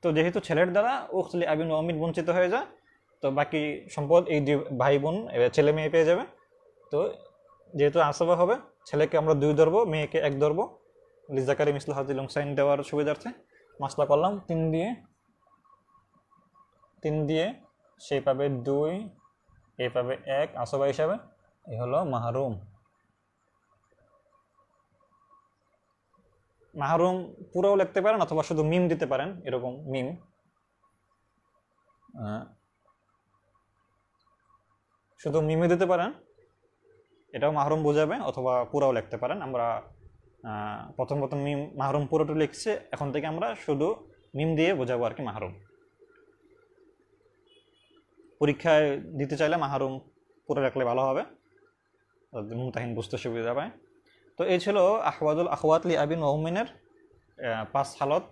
তো যেহেতু ছেলের দ্বারা উখলি আবিন ওয়া উম্মিন বঞ্চিত হয়ে যায়, তো বাকি সম্পদ এই দুই ভাই বোন ছেলে মেয়ে পেয়ে যাবে। তো যেহেতু আসবা হবে, ছেলেকে আমরা 2 ধরবো, মেয়েকে 1 ধরবো, লিজাকারি মিসলু হাযিল উনসাইন দেওয়ার সুবিধার্থে মাসলা করলাম 3 দিয়ে, সে পাবে 2, এ পাবে 1 আসবা হিসাবে। এই হলো মাহরুম। মাহরুম পুরোও লিখতে পারেন অথবা শুধু মিম দিতে পারেন, এরকম মিম। শুধু মিমে দিতে পারেন, এটাও মাহরুম বোঝাবে, অথবা পুরাও লিখতে পারেন। আমরা প্রথম মিম মাহরুম পুরোটা লিখছে, এখন থেকে আমরা শুধু মিম দিয়ে বোঝাবো আর কি মাহরুম। পরীক্ষায় দিতে চাইলে মাহরুম পুরো রাখলে ভালো হবে, মুমতাহিন বুঝতে সুবিধা পায়। তো এই ছিল আহওয়াদুল আখওয়াত লি আবিন ওয়া উম্মিনের 5 হালত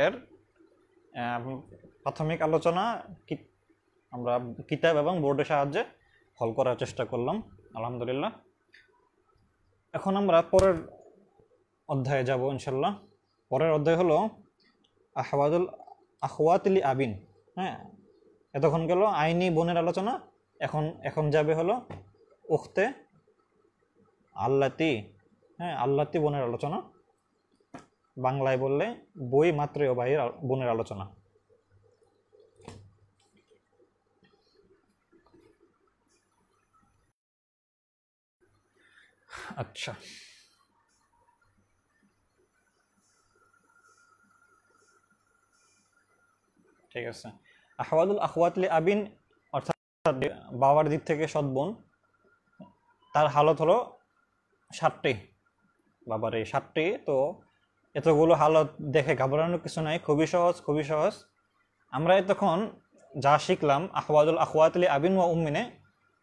এর প্রাথমিক আলোচনা। আমরা কিতাব এবং বোর্ডের সাহায্যে হল করার চেষ্টা করলাম, আলহামদুলিল্লাহ। এখন আমরা পরের অধ্যায়ে যাব ইনশাল্লাহ। পরের অধ্যায় হলো আহওয়াদুল আখওয়াত লি আবিন। হ্যাঁ, এতক্ষণ গেল আইনি বোনের আলোচনা, এখন যাবে হলো উখতে আল্লাতি। হ্যাঁ, আল্লাতি বোনের আলোচনা, বাংলায় বললে বই মাত্রেয় ভাইয়ের বোনের আলোচনা। আচ্ছা, ঠিক আছে। আহওয়াদুল আখওয়াত লি আবিন অর্থাৎ বাবার দিক থেকে সৎ বোন, তার হালত হলো 7টি। বাবার এই 7টি। তো এতগুলো হালত দেখে ঘাবড়ানোর কিছু নাই, খুবই সহজ। আমরা এতক্ষণ যা শিখলাম আহওয়াদুল আখওয়াত লি আবিন ওয়া উম্মিনে,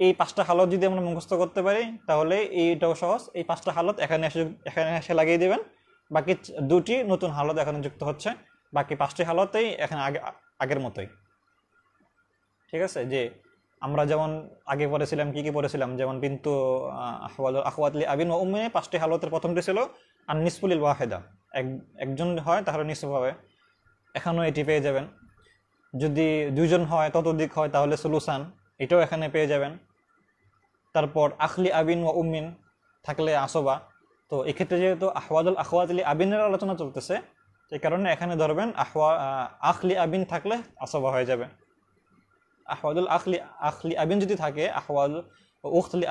এই 5টা হালত যদি আমরা মুখস্থ করতে পারি তাহলে এইটাও সহজ। এই 5টা হালত এখানে এসে লাগিয়ে দিবেন। বাকি 2টি নতুন হালত এখানে যুক্ত হচ্ছে, বাকি 5টি হালতেই এখানে আগের মতোই। ঠিক আছে, যে আমরা যেমন আগে পড়েছিলাম, কি পড়েছিলাম, যেমন বিন্তু আখওয়াত লি আবিন ওয়া উম্মিনে 5টি হালতের প্রথমটি ছিল আন নিসফু লিল ওয়াহিদা, একজন হয় তাহলে নিসফ হবে, এখানেও এটি পেয়ে যাবেন। যদি 2 জন হয়, ততোধিক হয়, তাহলে সুলুসান, এটাও এখানে পেয়ে যাবেন। তারপর আখলি আবিন ওয়া উম্মিন থাকলে আসবা। তো এক্ষেত্রে যেহেতু আহওয়াদুল আখওয়াত লি আবিনের আলোচনা চলতেছে, সেই কারণে এখানে ধরবেন আখলি আবিন থাকলে আসবা হয়ে যাবে। আহওয়াদুল আখলি আবিন যদি থাকে, উখলি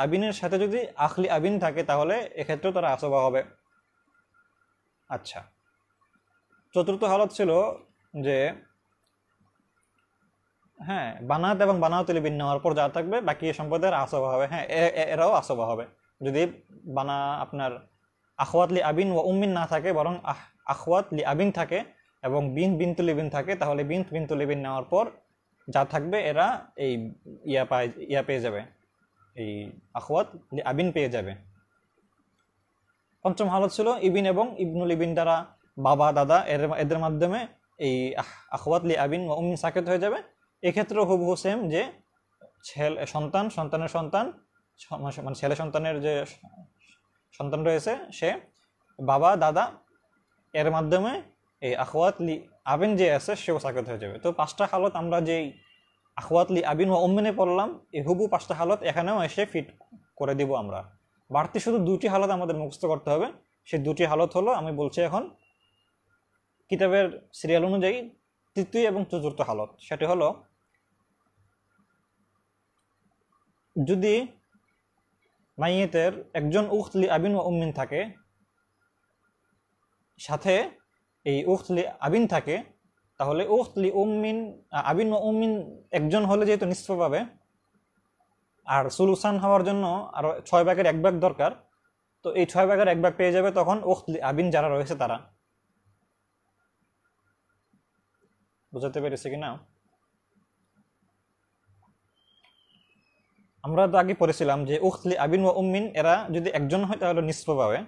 আবিনের সাথে যদি আখলি আবিন থাকে, তাহলে এক্ষেত্রেও তারা আসবা হবে। আচ্ছা, চতুর্থ হালত ছিল যে হ্যাঁ, বানাত এবং বানাত লিবিন নেওয়ার পর যা থাকবে বাকি সম্পদের আসবা হবে। হ্যাঁ, এরাও আসবা হবে যদি আপনার আখওয়াত লি আবিন ওয়া উম্মিন না থাকে, বরং আখওয়াত লি আবিন থাকে এবং বিন্তু লিবিন থাকে, তাহলে বিন্তু লিবিন নেওয়ার পর যা থাকবে এরা এই ইয়া পেয়ে যাবে, এই আখওয়াত লি আবিন পেয়ে যাবে। পঞ্চম হালত ছিল ইবিন এবং ইবনুল ইবিন দ্বারা বাবা দাদা এদের মাধ্যমে এই আখওয়াত লি আবিন ওয়া উম্মিন সাকেত হয়ে যাবে। এক্ষেত্রে হুবহু সেম, যে সন্তানের সন্তান, মানে ছেলে সন্তানের যে সন্তান রয়েছে, সে বাবা দাদা এর মাধ্যমে এই আখওয়াত লি আবিন যে আছে সেও সাকেত হয়ে যাবে। তো 5টা হালত আমরা যেই আখওয়াত লি আবিন ওয়া উম্মিনে পড়লাম, এই হুবহু 5টা হালত এখানেও এসে ফিট করে দিব আমরা। বাড়তি শুধু দুটি হালত আমাদের মুখস্থ করতে হবে। সেই দুটি হালত হলো, আমি বলছি এখন কিতাবের সিরিয়াল অনুযায়ী তৃতীয় এবং চতুর্থ হালত। সেটি হলো, যদি মাইয়েতের একজন উখত লি আবিন ওয়া উম্মিন থাকে, সাথে এই উখত লি আবিন থাকে, তাহলে উখত লি উম্মিন আবিন ওয়া উম্মিন একজন হলে যেহেতু নিসফ পাবে, আর সুলুসান হওয়ার জন্য আরো 6/1 দরকার, তো এই 6/1 পেয়ে যাবে তখন উখত লি আবিন যারা রয়েছে তারা। বুঝাতে পেরেছি কিনা? আমরা তো আগে পড়েছিলাম যে উখত লি আবিন ওয়া উম্মিন এরা যদি একজন হয় তাহলে নিসফ পাবে।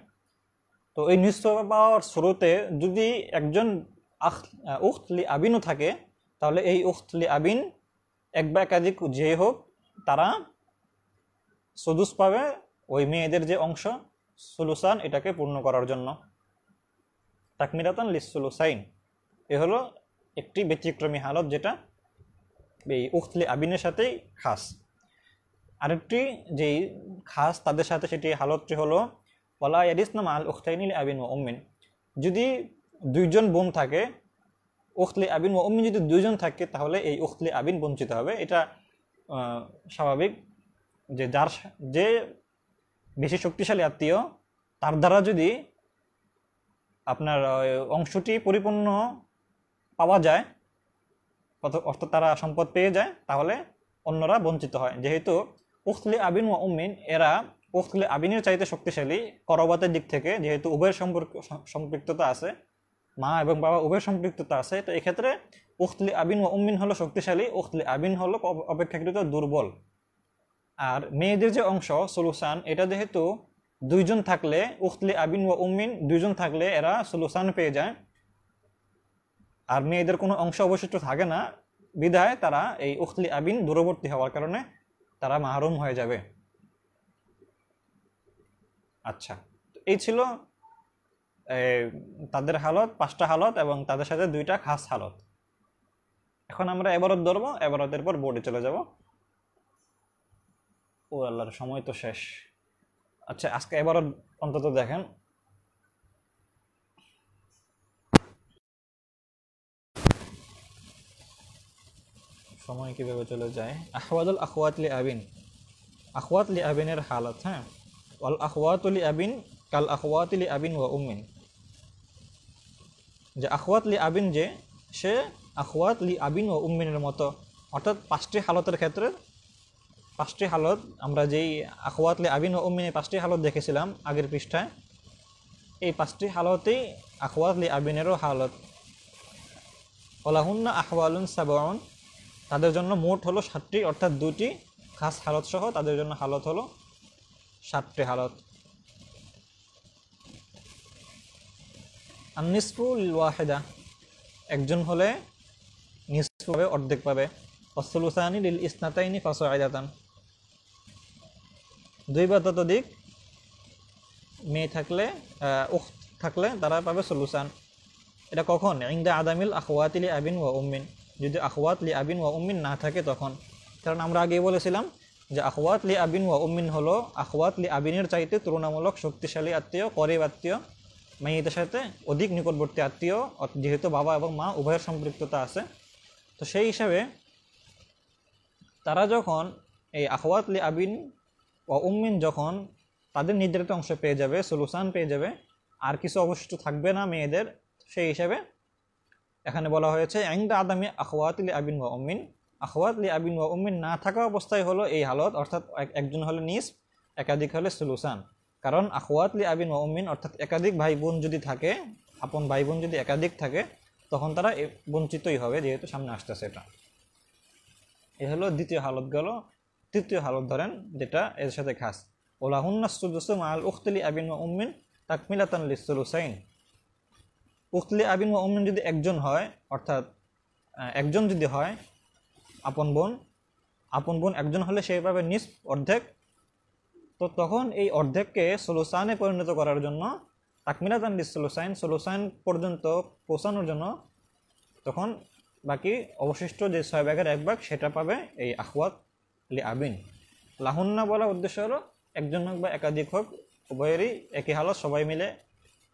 তো এই নিসফ পাওয়ার শুরুতে যদি একজন উখত লি আবিনও থাকে, তাহলে এই উখত লি আবিন এক বা একাধিক যে হোক তারা সুদুস পাবে, ওই মেয়েদের যে অংশ সুলুসান এটাকে পূর্ণ করার জন্য। তাকমিলাতান লিসসুলুসাইন, এ হলো একটি ব্যতিক্রমী হালত যেটা এই উখত লি আবিনের সাথেই খাস। আরেকটি যেই খাস তাদের সাথে, সেটি হালতটি হলো ওয়ালা ইয়ারিসনা মাল উখতাইনি লি আবিন ওয়া উম্মিন, যদি দুইজন বোন থাকে, উখত লি আবিন ওয়া উম্মিন যদি দুইজন থাকে, তাহলে এই উখত লি আবিন বঞ্চিত হবে। এটা স্বাভাবিক যে যে বেশি শক্তিশালী আত্মীয়, তার দ্বারা যদি আপনার অংশটি পরিপূর্ণ পাওয়া যায়, অর্থাৎ তারা সম্পদ পেয়ে যায়, তাহলে অন্যরা বঞ্চিত হয়। যেহেতু উখত লি আবিন ওয়া উম্মিন এরা উখত লি আবিনের চাইতে শক্তিশালী করবাতের দিক থেকে, যেহেতু উভয়ের সম্পৃক্ততা আছে, মা এবং বাবা উভয়ের সম্পৃক্ততা আছে, তো এক্ষেত্রে উখত লি আবিন ওয়া উম্মিন হলো শক্তিশালী, উখত লি আবিন হলো অপেক্ষাকৃত দুর্বল। আর মেয়েদের যে অংশ সুলুসান, এটা যেহেতু দুইজন থাকলে, উখত লি আবিন ওয়া উম্মিন দুইজন থাকলে এরা সুলুসান পেয়ে যায়, আর মেয়েদের কোনো অংশ অবশিষ্ট থাকে না, বিধায় তারা এই উখত লি আবিন দূরবর্তী হওয়ার কারণে তারা মাহরুম হয়ে যাবে। আচ্ছা, এই ছিল তাদের হালত, 5টা হালত এবং তাদের সাথে 2টা খাস হালত। এখন আমরা এবারত ধরবো, এবারতের পর বোর্ডে চলে যাব। ও আল্লাহর, সময় তো শেষ। আচ্ছা, আজকে এবারত অন্তত দেখেন। সময় কিভাবে চলে যায়। আহওয়াদুল আখওয়াত লি আবিন, আখওয়াত লি আবিনের হালত। হ্যাঁ, ওয়াল আখওয়াতু লি আবিন কাল আখওয়াতি লি আবিন ওয়া উম্মিন, যে আখওয়াত লি আবিন যে সে আখওয়াত লি আবিন ও উম্মিনের মতো। অর্থাৎ 5টি হালতের ক্ষেত্রে 5টি হালত, আমরা যেই আখওয়াত লি আবিন ও উম্মিনের 5টি হালত দেখেছিলাম আগের পৃষ্ঠায়, এই 5টি হালতেই আখওয়াত লি আবিনেরও হালত। ওলাহুন্না আহওয়ালুন সাবউন, তাদের জন্য মোট হলো 7টি, অর্থাৎ 2টি খাস হালত সহ তাদের জন্য হালত হলো 7টি হালত। আন-নিসফু লিল ওয়াহিদা, একজন হলে নিসফ পাবে, অর্ধেক পাবে। ওয়াস-সুলুসানি লিল ইসনাতাইনি ফাসাইদাতান, 2 বা ততোধিক মেয়ে থাকলে, উখত থাকলে তারা পাবে সুলুসান। এটা কখন? ইনদা আদামিল আখওয়াতি লি আবিন ওয়া উম্মিন, যদি আখওয়াত লি আবিন ওয়া উম্মিন না থাকে তখন। কারণ আমরা আগেই বলেছিলাম যে আখওয়াত লি আবিন ওয়া উম্মিন হলো আখওয়াত লি আবিনের চাইতে তুলনামূলক শক্তিশালী আত্মীয়, করিব আত্মীয়, মেয়েদের সাথে অধিক নিকটবর্তী আত্মীয়, যেহেতু বাবা এবং মা উভয়ের সম্পৃক্ততা আছে। তো সেই হিসাবে তারা যখন এই আখওয়াত লি আবিন ওয়া উম্মিন যখন তাদের নির্ধারিত অংশ পেয়ে যাবে, সুলুসান পেয়ে যাবে, আর কিছু অবশিষ্ট থাকবে না মেয়েদের, সেই হিসাবে এখানে বলা হয়েছে ইনদা আদামি আখওয়াত লি আবিন ওয়া উম্মিন, আখওয়াত লি আবিন ওয়া উম্মিন না থাকা অবস্থায় হলো এই হালত, অর্থাৎ একজন হলে নিসফ, একাধিক হলে সুলুসান। কারণ আখওয়াত লি আবিন ওয়া উম্মিন অর্থাৎ একাধিক ভাই বোন যদি থাকে, আপন ভাই বোন যদি একাধিক থাকে, তখন তারা বঞ্চিতই হবে, যেহেতু সামনে আসতেছে এটা। এ হলো দ্বিতীয় হালত গেল। তৃতীয় হালত ধরেন, যেটা এর সাথে খাস, ওলাহুন্নাস সুদুসু মাআল উখতি লি আবিন ওয়া উম্মিন তাকমিলাতান লিস-সুলুসাইন, উখত লি আবিন ওয়া উম্মিন যদি একজন হয়, অর্থাৎ একজন যদি হয় আপন বোন একজন হলে সে পাবে নিসফ, অর্ধেক। তো তখন এই অর্ধেককে সুলুসানে পরিণত করার জন্য, তাকমিলাতান লিস-সুলুসাইন, সুলুসান পর্যন্ত পৌঁছানোর জন্য, তখন বাকি অবশিষ্ট যে 6/1 সেটা পাবে এই আখওয়াত লি আবিন। লাহুন্না বলার উদ্দেশ্য হলো একজন হোক বা একাধিক হোক, উভয়েরই একই হালত, সবাই মিলে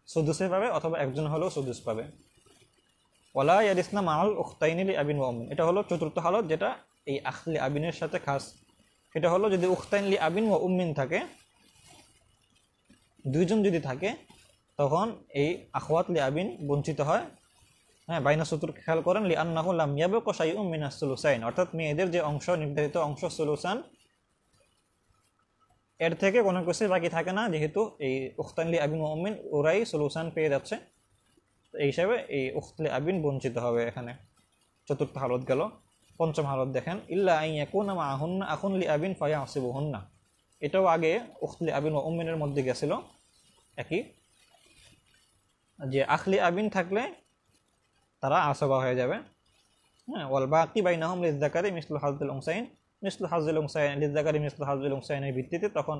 সুদুসে পাবে, অথবা একজন হলেও সুদুস পাবে। ওয়ালা ইয়ারিসনা মাআল উখতাইনি লি আবিন ওয়া উম্মিন, এটা হলো চতুর্থ হালত, যেটা এই আখলি আবিনের সাথে খাস। সেটা হলো যদি উখতাইন লি আবিন ওয়া উম্মিন থাকে, দুইজন যদি থাকে, তখন এই আখওয়াত লি আবিন বঞ্চিত হয়। হ্যাঁ, বাইনা সূত্র খেয়াল করেন, লি আন্নাহু লাম ইয়াবকা শাইউম মিনাস সুলুসাইন, অর্থাৎ মেয়েদের যে অংশ, নির্ধারিত অংশ সুলুসান, এর থেকে কোনো কিছু বাকি থাকে না, যেহেতু এই উখতাইন লি আবিন ওয়া উম্মিন ওরাই সুলুসান পেয়ে যাচ্ছে। এই হিসাবে এই উখতলি আবিন বঞ্চিত হবে এখানে। চতুর্থ হালত গেল। পঞ্চম হালত দেখেন, ইল্লা আন ইয়াকুনা মাআহুন্না আখুন লি আবিন ফায়াসিবুহুন্না, এটাও আগে উখতলি আবিন ও উম্মিনের মধ্যে গেছিল একই, যে আখলি আবিন থাকলে তারা আসবা হয়ে যাবে। হ্যাঁ, ওয়াল বাকি বাইনাহুম লিযযাকারি মিসলু হাযযিল উনসাইন, মিসলু হাযযিল উনসাইন লিযযাকারি মিসলু হাযযিল উনসাইনের ভিত্তিতে তখন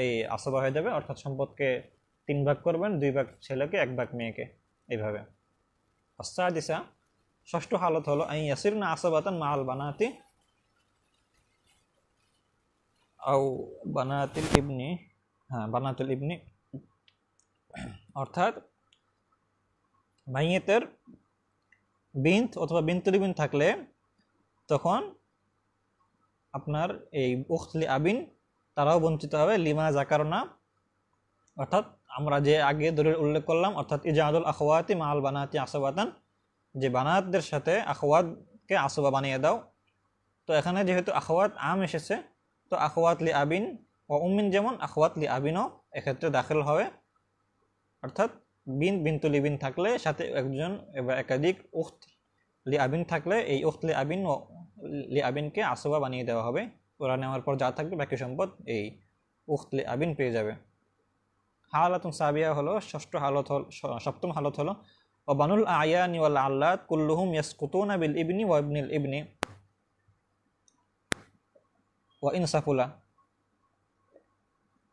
এই আসবা হয়ে যাবে, অর্থাৎ সম্পদকে 3 ভাগ করবেন, 2 ভাগ ছেলেকে, 1 ভাগ মেয়েকে, এইভাবে। আস-সাদিসা, ষষ্ঠ হালত হলো আন ইয়াসিরনা আসাবাতান মাআল বানাতি আও বানাতিল ইবনি, হ্যাঁ বানাতুল ইবনি, অর্থাৎ মাইয়েতের বিন্ত অথবা বিন্তুল ইবিন থাকলে তখন আপনার এই উখতলি আবিন তারাও বঞ্চিত হবে। লিমা যাকারনা, অর্থাৎ আমরা যে আগে দলিল উল্লেখ করলাম, অর্থাৎ ইজাদুল আখওয়াতি মাআল বানাতি আসবাতান, যে বানাতদের সাথে আখওয়াতকে আসবা বানিয়ে দাও। তো এখানে যেহেতু আখওয়াত আম এসেছে, তো আখওয়াত লি আবিন ও উম্মিন যেমন, আখওয়াত লি আবিনও এক্ষেত্রে দাখিল হবে। অর্থাৎ বিন্তুল ইবিন থাকলে সাথে একজন এবার একাধিক উখত লি আবিন থাকলে এই উখত লি আবিন ও লি আবিনকে আসবা বানিয়ে দেওয়া হবে। ওরা নেওয়ার পর যা থাকবে বাকি সম্পদ এই উখত লি আবিন পেয়ে যাবে। হালাতুন সাবিয়া হলো ষষ্ঠ হালত, সপ্তম হালত হলো ও বানুল আয়ানি ওয়াল আল্লাত কুল্লুহুম ইয়াসকুতুনা বিল ইবনি ওয়া ইবনিল ইবনি ওয়া ইনসাফুলা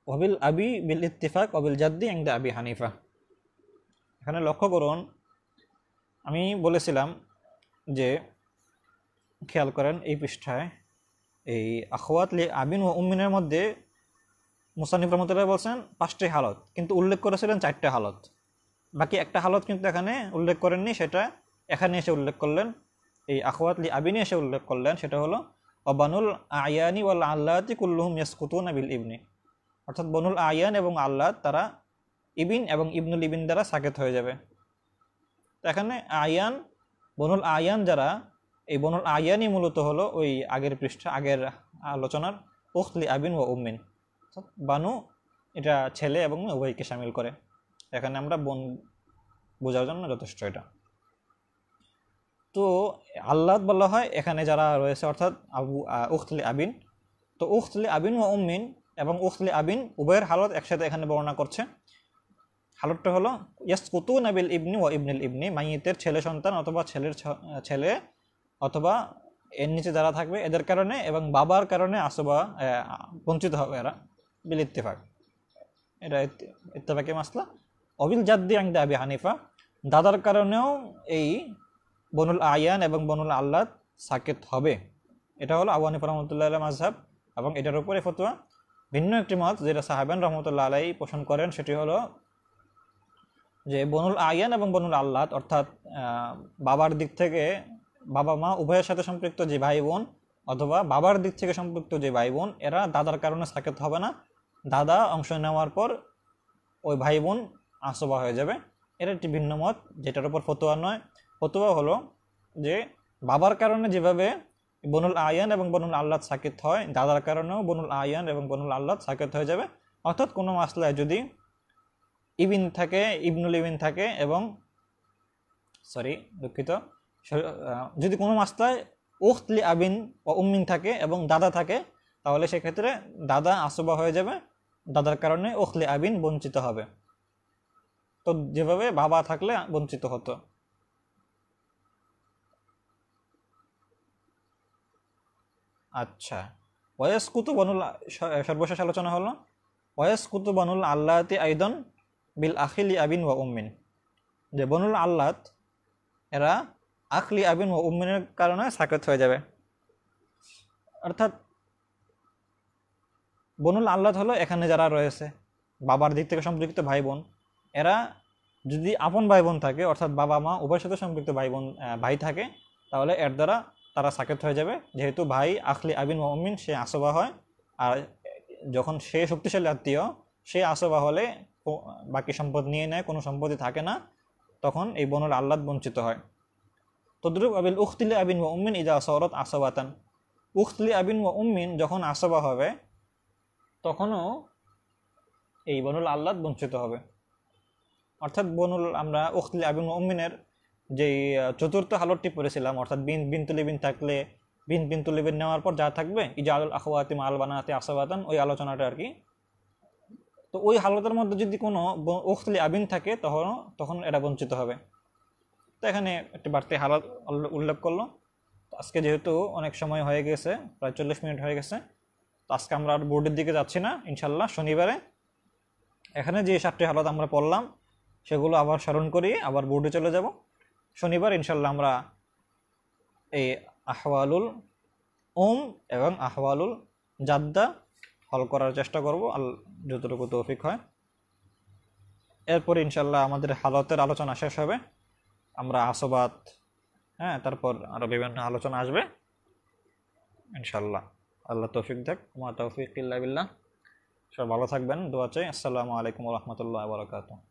ওয়া বিল আবি বিল ইত্তিফাক ওয়া বিল জাদ্দি ইনদা আবি হানিফা। এখানে লক্ষ্য করুন, আমি বলেছিলাম যে খেয়াল করেন এই পৃষ্ঠায় এই আখওয়াত লি আবিন ও উম্মিনের মধ্যে মুসান্নিফ রহমাতুল্লাহ বলছেন 5টি হালত, কিন্তু উল্লেখ করেছিলেন 4টে হালত। বাকি একটা হালত কিন্তু এখানে উল্লেখ করেননি, সেটা এখানে এসে উল্লেখ করলেন, এই আখওয়াত লি আবিনে এসে উল্লেখ করলেন। সেটা হলো অবানুল আয়ানি ওয়াল আল্লাতি কুল্লুহুম ইয়াসকুতুনা বিল ইবনি, অর্থাৎ বনুল আয়ান এবং আল্লাত তারা ইবিন এবং ইবনুল ইবিন দ্বারা সাকেত হয়ে যাবে। তো এখানে আয়ান, বনুল আয়ান যারা, এই বনুল আয়ানই মূলত হলো ওই আগের পৃষ্ঠা, আগের আলোচনার উখত লি আবিন ওয়া উম্মিন। বানু এটা ছেলে এবং উভয়কে শামিল করে, এখানে আমরা বোন বোঝার জন্য যথেষ্ট এটা। তো আল্লাদ বলা হয় এখানে যারা রয়েছে, অর্থাৎ উখতলি আবিন। তো উখতলি আবিন ও উম্মিন এবং উখতলি আবিন উভয়ের হালত একসাথে এখানে বর্ণনা করছে। হালতটা হলো ইয়াসকুতুনা বিল ইবনি ওয়া ইবনিল ইবনি, মাইয়িতের ছেলে সন্তান অথবা ছেলের ছেলে অথবা এর নিচে যারা থাকবে এদের কারণে এবং বাবার কারণে আসবা বঞ্চিত হবে এরা, বিল ইত্তিফাক, এটা ইত্তেফাকি মাসলা। অবিল জাদ্দি ইনদা আবি হানিফা, দাদার কারণেও এই বনুল আয়ান এবং বনুল আল্লাদ সাকেত হবে। এটা হলো আবু হানিফা রহমতুল্লাহ আলাইহি মাযহাব, এবং এটার উপরে ফতোয়া। ভিন্ন একটি মত যেটা সাহাবান রহমতুল্লাহ আলাইহি পোষণ করেন, সেটি হলো যে বনুল আয়ান এবং বনুল আল্লাদ, অর্থাৎ বাবার দিক থেকে বাবা মা উভয়ের সাথে সম্পৃক্ত যে ভাই বোন অথবা বাবার দিক থেকে সম্পৃক্ত যে ভাই বোন, এরা দাদার কারণে সাকেত হবে না। দাদা অংশ নেওয়ার পর ওই ভাই বোন আসবা হয়ে যাবে। এর একটি ভিন্ন মত, যেটার উপর ফতোয়া নয়। ফতোয়া হলো যে বাবার কারণে যেভাবে বনুল আয়ান এবং বনুল আল্লাদ সাকেত হয়, দাদার কারণেও বনুল আয়ান এবং বনুল আল্লাদ সাকেত হয়ে যাবে। অর্থাৎ কোনো মাসলায় যদি ইবিন থাকে, ইবনুল ইবিন থাকে এবং যদি কোনো মাসলায় উখতলি আবিন ও উম্মিন থাকে এবং দাদা থাকে, তাহলে সেক্ষেত্রে দাদা আসবা হয়ে যাবে, দাদার কারণে উখতলি আবিন বঞ্চিত হবে। তো যেভাবে বাবা থাকলে বঞ্চিত হতো। আচ্ছা, ওয়াসকুতু বনুল, সর্বশেষ আলোচনা হলো ওয়াসকুতু বনুল আল্লাতি আইদন বিল আখিলি আবিন ওয়া উম্মিন, যে বনুল আল্লাত এরা আখলি আবিন ওয়া উম্মিনের কারণে সাকেত হয়ে যাবে। অর্থাৎ বনুল আল্লাদ হলো এখানে যারা রয়েছে বাবার দিক থেকে সম্পর্কিত ভাই বোন, এরা যদি আপন ভাই বোন থাকে অর্থাৎ বাবা মা উভয়ের সাথে সম্পৃক্ত ভাই বোন ভাই থাকে, তাহলে এর দ্বারা তারা সাকেত হয়ে যাবে, যেহেতু ভাই আখলি আবিন ওয়া উম্মিন সে আসবা হয়। আর যখন সে শক্তিশালী আত্মীয়, সে আসবা হলে বাকি সম্পদ নিয়ে নেয়, কোনো সম্পত্তি থাকে না, তখন এই বনুল আল্লাদ বঞ্চিত হয়। তদ্রুপ আবিল উখতিলি আবিন ওয়া উম্মিন ইদা সরত আসবাতান, উখতলি আবিন ওয়া উম্মিন যখন আসবা হবে তখনও এই বনুল আল্লাদ বঞ্চিত হবে। অর্থাৎ আমরা উখতলি আবিন ওয়া উম্মিনের যেই চতুর্থ হালতটি পড়েছিলাম, অর্থাৎ বিন থাকলে বিন তুলিবিন নেওয়ার পর যা থাকবে ইজালুল আখওয়াতি মাল বানাতে আসবাতান, ওই আলোচনাটা আর কি। তো ওই হালতের মধ্যে যদি কোনো উখতলি আবিন থাকে তখন তখন এটা বঞ্চিত হবে। তো এখানে একটি বাড়তি হালত উল্লেখ করলো। আজকে যেহেতু অনেক সময় হয়ে গেছে, প্রায় 40 মিনিট হয়ে গেছে, তো আজকে আমরা আর বোর্ডের দিকে যাচ্ছি না, ইনশাল্লাহ শনিবারে এখানে যে 7টি হালত আমরা পড়লাম সেগুলো আবার স্মরণ করি, আবার বোর্ডে চলে যাব। শনিবার ইনশাল্লাহ আমরা এই আহওয়ালুল এবং আহওয়ালুল জাদ্দা হল করার চেষ্টা করব, যতটুকু তৌফিক হয়। এরপর ইনশাল্লাহ আমাদের হালতের আলোচনা শেষ হবে, আমরা আসবাত, হ্যাঁ, তারপর আরো বিভিন্ন আলোচনা আসবে ইনশাল্লাহ। আল্লাহ তৌফিক দেখ, মা তৌফিক ইল্লা বিল্লাহ। সব ভালো থাকবেন, দোয়া চাই। আসসালামু আলাইকুম ওয়া রাহমাতুল্লাহি ওয়া বারাকাতুহু।